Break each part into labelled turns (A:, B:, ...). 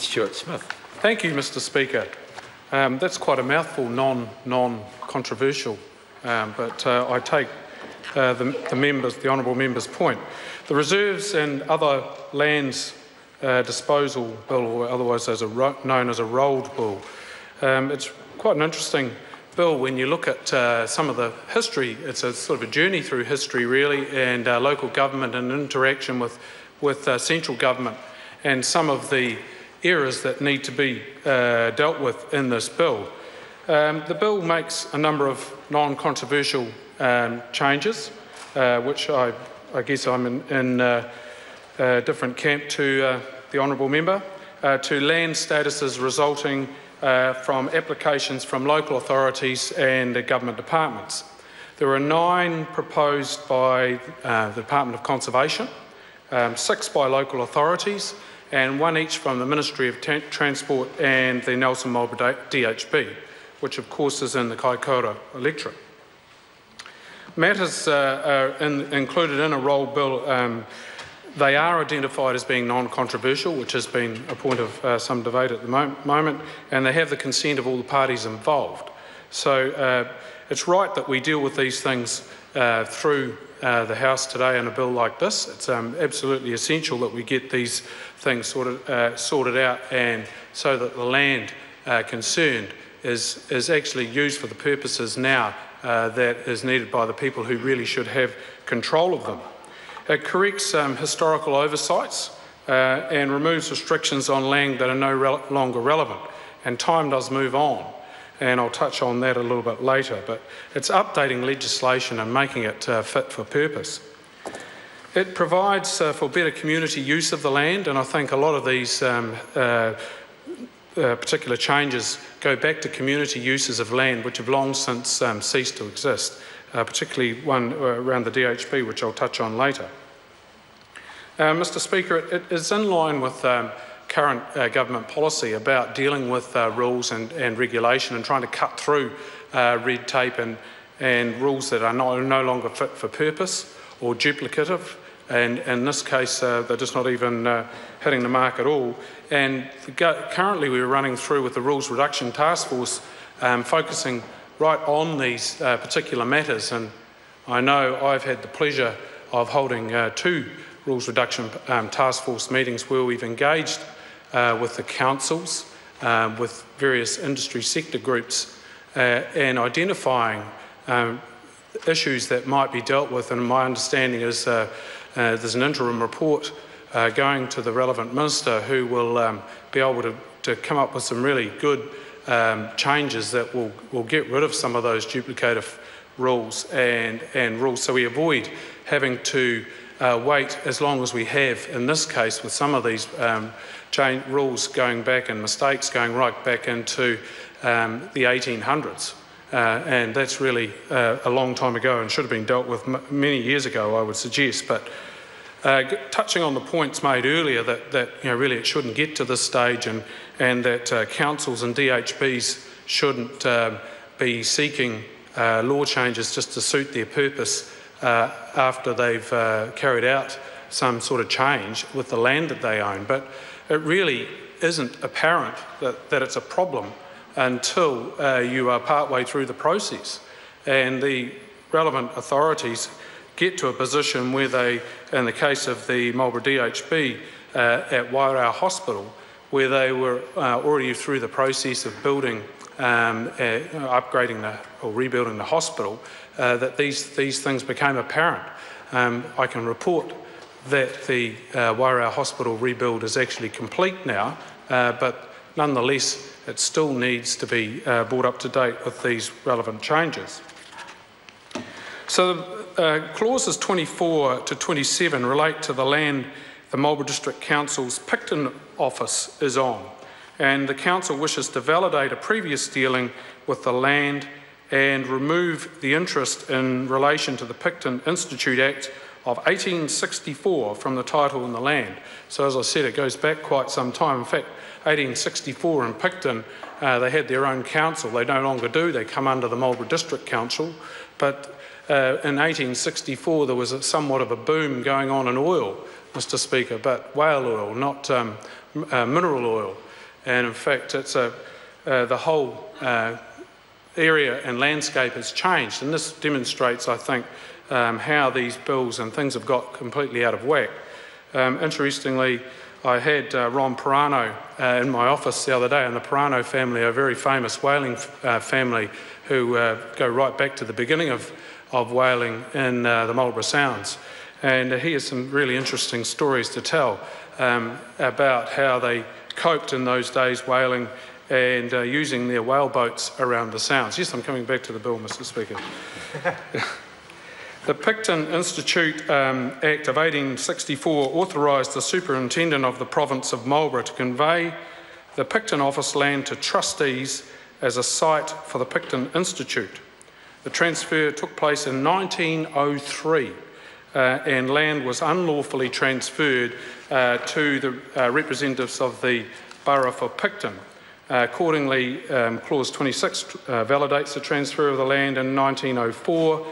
A: Stewart-Smith.
B: Thank you, Mr Speaker. That's quite a mouthful, non-controversial, but I take the honourable member's point. The Reserves and Other Lands Disposal Bill, or otherwise known as a rolled bill, it's quite an interesting bill when you look at some of the history. It's a sort of a journey through history, really, and local government and interaction with central government, and some of the errors that need to be dealt with in this bill. The bill makes a number of non-controversial changes, which I guess I'm in a different camp to the honourable member, to land statuses resulting from applications from local authorities and government departments. There are 9 proposed by the Department of Conservation, 6 by local authorities, and 1 each from the Ministry of Transport and the Nelson Marlborough DHB, which of course is in the Kaikoura electorate. Matters are included in a roll bill. They are identified as being non-controversial, which has been a point of some debate at the moment, and they have the consent of all the parties involved. So it's right that we deal with these things through the House today in a bill like this. It's absolutely essential that we get these things sorted out, and so that the land concerned is actually used for the purposes now that is needed by the people who really should have control of them. It corrects historical oversights and removes restrictions on land that are no longer relevant, and time does move on, and I'll touch on that a little bit later, but it's updating legislation and making it fit for purpose. It provides for better community use of the land, and I think a lot of these particular changes go back to community uses of land which have long since ceased to exist, particularly one around the DHB, which I'll touch on later. Mr Speaker, it is in line with current government policy about dealing with rules and regulation and trying to cut through red tape and rules that are no longer fit for purpose or duplicative. And in this case, they're just not even hitting the mark at all. And currently we're running through with the Rules Reduction Task Force focusing right on these particular matters. And I know I've had the pleasure of holding 2 Rules Reduction Task Force meetings where we've engaged with the councils, with various industry sector groups, and identifying issues that might be dealt with. And my understanding is there's an interim report going to the relevant minister who will be able to come up with some really good changes that will get rid of some of those duplicative rules and rules, so we avoid having to wait as long as we have in this case with some of these rules going back and mistakes going right back into the 1800s. And that's really a long time ago and should have been dealt with many years ago, I would suggest. But touching on the points made earlier that really it shouldn't get to this stage, and that councils and DHBs shouldn't be seeking law changes just to suit their purpose after they've carried out some sort of change with the land that they own. But it really isn't apparent that it's a problem until you are partway through the process, and the relevant authorities get to a position where they, in the case of the Marlborough DHB at Wairau Hospital, where they were already through the process of building, upgrading or rebuilding the hospital, that these things became apparent. I can report that the Wairau Hospital rebuild is actually complete now, but nonetheless it still needs to be brought up to date with these relevant changes. So clauses 24 to 27 relate to the land the Marlborough District Council's Picton office is on, and the council wishes to validate a previous dealing with the land and remove the interest in relation to the Picton Institute Act of 1864 from the title in the land. So as I said, it goes back quite some time. In fact, 1864 in Picton, they had their own council. They no longer do. They come under the Marlborough District Council. But in 1864, there was somewhat of a boom going on in oil, Mr Speaker, but whale oil, not mineral oil. and in fact the whole area and landscape has changed, and this demonstrates, I think, how these bills and things have got completely out of whack. Interestingly, I had Ron Pirano in my office the other day, and the Pirano family are a very famous whaling family who go right back to the beginning of whaling in the Marlborough Sounds. And he has some really interesting stories to tell about how they coped in those days whaling and using their whale boats around the Sounds. Yes, I'm coming back to the bill, Mr. Speaker. The Picton Institute Act of 1864 authorised the Superintendent of the Province of Marlborough to convey the Picton office land to trustees as a site for the Picton Institute. The transfer took place in 1903 and land was unlawfully transferred to the representatives of the borough for Picton. Accordingly, Clause 26 validates the transfer of the land in 1903,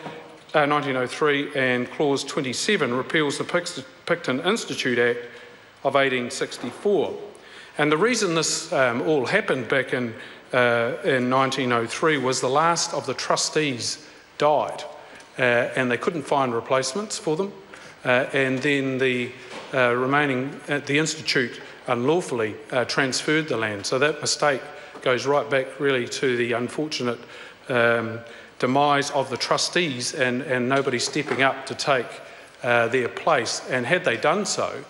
B: and Clause 27 repeals the Picton Institute Act of 1864. And the reason this all happened back in 1903 was the last of the trustees died, and they couldn't find replacements for them, and then the the Institute unlawfully transferred the land. So that mistake goes right back really to the unfortunate demise of the trustees and nobody stepping up to take their place. And had they done so,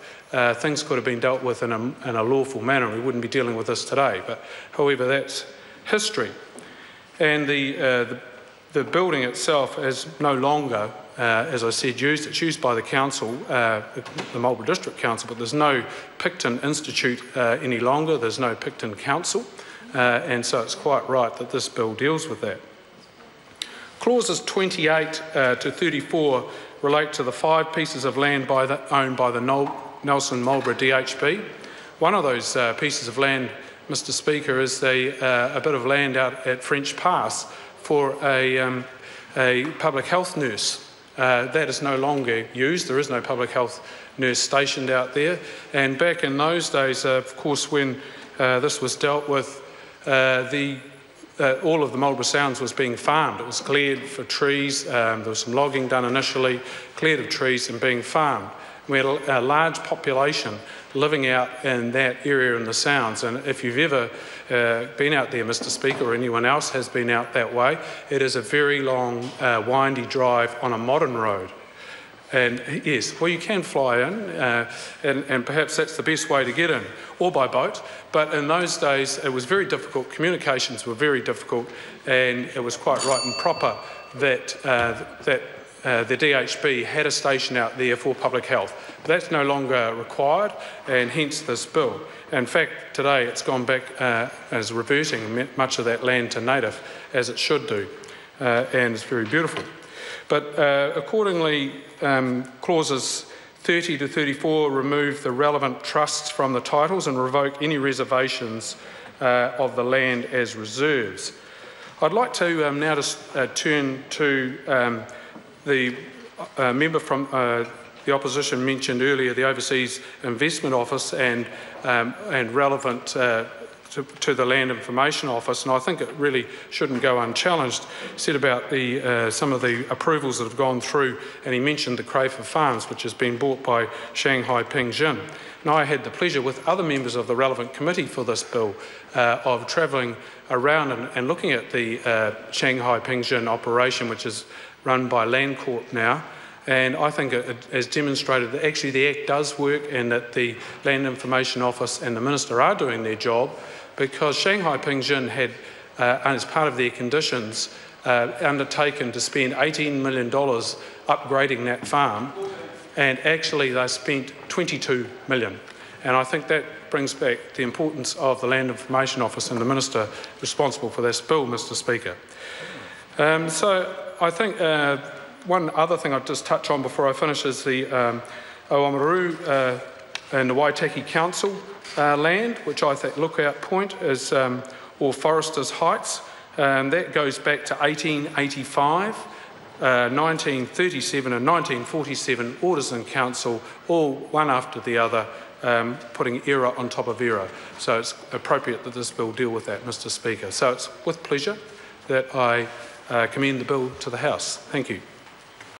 B: things could have been dealt with in a lawful manner. We wouldn't be dealing with this today. But however, that's history. And the building itself is no longer, as I said, used. It's used by the council, the Marlborough District Council, but there's no Picton Institute any longer. There's no Picton Council, and so it's quite right that this bill deals with that. Clauses 28 to 34 relate to the 5 pieces of land owned by the Nelson Marlborough DHB. One of those pieces of land, Mr. Speaker, is a bit of land out at French Pass for a public health nurse. That is no longer used. There is no public health nurse stationed out there. And back in those days, of course, when this was dealt with, all of the Marlborough Sounds was being farmed. It was cleared for trees. There was some logging done initially, cleared of trees and being farmed. We had a large population living out in that area in the Sounds, and if you've ever been out there, Mr. Speaker, or anyone else has been out that way, it is a very long, windy drive on a modern road. And yes, well, you can fly in, and perhaps that's the best way to get in, or by boat. But in those days, it was very difficult. Communications were very difficult, and it was quite right and proper that the DHB had a station out there for public health. But that's no longer required, and hence this bill. In fact, today it's gone back as reverting much of that land to native, as it should do, and it's very beautiful. But accordingly, clauses 30 to 34 remove the relevant trusts from the titles and revoke any reservations of the land as reserves. I'd like to now just turn to the member from the opposition mentioned earlier, the Overseas Investment Office and relevant to the Land Information Office, and I think it really shouldn't go unchallenged. He said about some of the approvals that have gone through, and he mentioned the Crayford Farms, which has been bought by Shanghai Pengjin. And I had the pleasure with other members of the relevant committee for this bill of travelling around and looking at the Shanghai Pengjin operation, which is run by Landcorp now. And I think it has demonstrated that actually the Act does work and that the Land Information Office and the Minister are doing their job, because Shanghai Pengjin had, as part of their conditions, undertaken to spend $18 million upgrading that farm, and actually they spent $22 million. And I think that brings back the importance of the Land Information Office and the Minister responsible for this bill, Mr. Speaker. So I think one other thing I'll just touch on before I finish is the Oamaru and the Waitaki Council land, which I think Lookout Point is, or Foresters Heights. That goes back to 1885, 1937 and 1947, Orders in Council, all one after the other, putting error on top of error. So it's appropriate that this bill deal with that, Mr. Speaker. So it's with pleasure that I commend the bill to the House. Thank you.